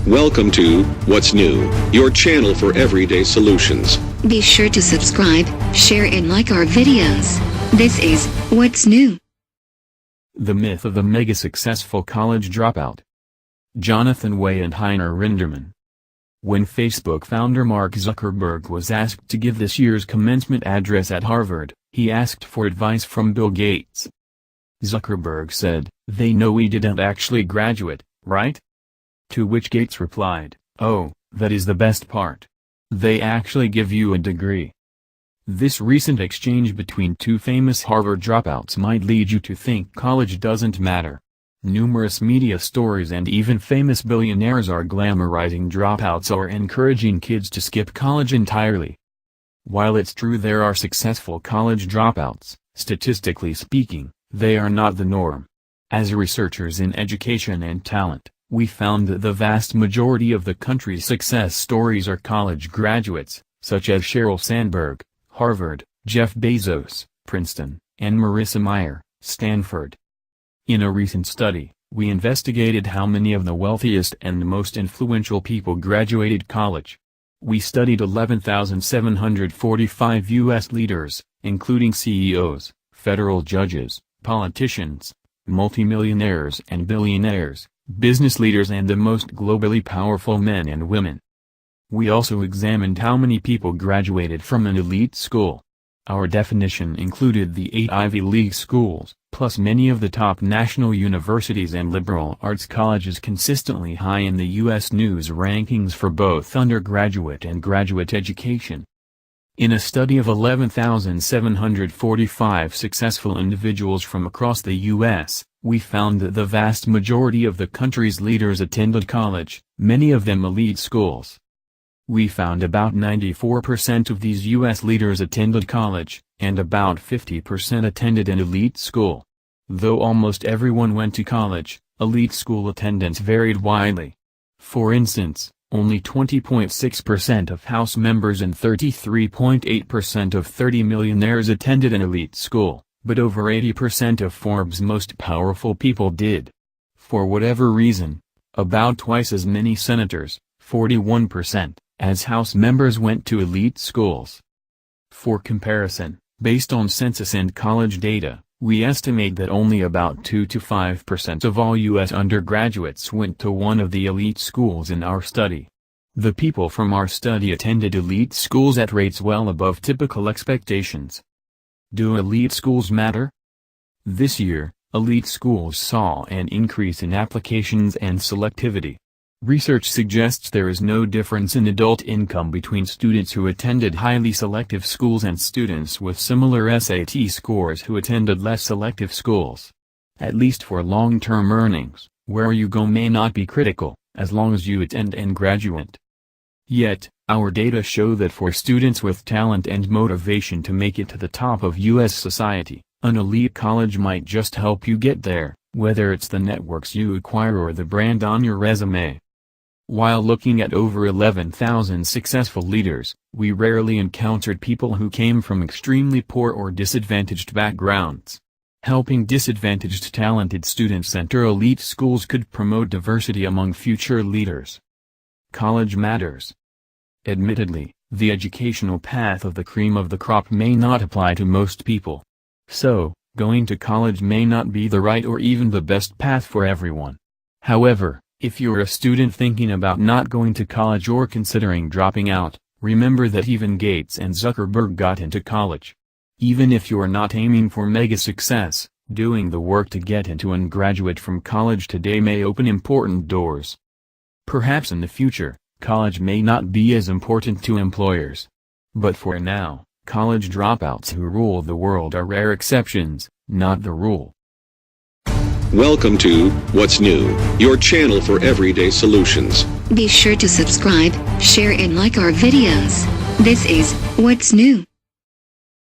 Welcome to What's New, your channel for everyday solutions. Be sure to subscribe, share and like our videos. This is What's New. The myth of the mega successful college dropout. Jonathan Way and Heiner Rindermann. When Facebook founder Mark Zuckerberg was asked to give this year's commencement address at Harvard, he asked for advice from Bill Gates. Zuckerberg said, "They know we didn't actually graduate, right?" To which Gates replied, "Oh, that is the best part. They actually give you a degree." This recent exchange between two famous Harvard dropouts might lead you to think college doesn't matter. Numerous media stories and even famous billionaires are glamorizing dropouts or encouraging kids to skip college entirely. While it's true there are successful college dropouts, statistically speaking, they are not the norm. As researchers in education and talent, we found that the vast majority of the country's success stories are college graduates, such as Sheryl Sandberg, Harvard, Jeff Bezos, Princeton, and Marissa Mayer, Stanford. In a recent study, we investigated how many of the wealthiest and most influential people graduated college. We studied 11,745 U.S. leaders, including CEOs, federal judges, politicians, multi-millionaires and billionaires, business leaders and the most globally powerful men and women. We also examined how many people graduated from an elite school. Our definition included the 8 Ivy League schools, plus many of the top national universities and liberal arts colleges consistently high in the U.S. News rankings for both undergraduate and graduate education. In a study of 11,745 successful individuals from across the U.S., we found that the vast majority of the country's leaders attended college, many of them elite schools. We found about 94% of these U.S. leaders attended college, and about 50% attended an elite school. Though almost everyone went to college, elite school attendance varied widely. For instance, only 20.6% of House members and 33.8% of 30 millionaires attended an elite school, but over 80% of Forbes' most powerful people did. For whatever reason, about twice as many senators, 41%, as House members went to elite schools. For comparison, based on census and college data, we estimate that only about 2 to 5% of all U.S. undergraduates went to one of the elite schools in our study. The people from our study attended elite schools at rates well above typical expectations. Do elite schools matter? This year, elite schools saw an increase in applications and selectivity. Research suggests there is no difference in adult income between students who attended highly selective schools and students with similar SAT scores who attended less selective schools. At least for long-term earnings, where you go may not be critical, as long as you attend and graduate. Yet, our data show that for students with talent and motivation to make it to the top of U.S. society, an elite college might just help you get there, whether it's the networks you acquire or the brand on your resume. While looking at over 11,000 successful leaders, we rarely encountered people who came from extremely poor or disadvantaged backgrounds. Helping disadvantaged talented students enter elite schools could promote diversity among future leaders. College matters. Admittedly, the educational path of the cream of the crop may not apply to most people. So, going to college may not be the right or even the best path for everyone. However, if you're a student thinking about not going to college or considering dropping out, remember that even Gates and Zuckerberg got into college. Even if you're not aiming for mega success, doing the work to get into and graduate from college today may open important doors. Perhaps in the future, college may not be as important to employers. But for now, college dropouts who rule the world are rare exceptions, not the rule. Welcome to What's New, your channel for everyday solutions. Be sure to subscribe, share and like our videos. This is What's New.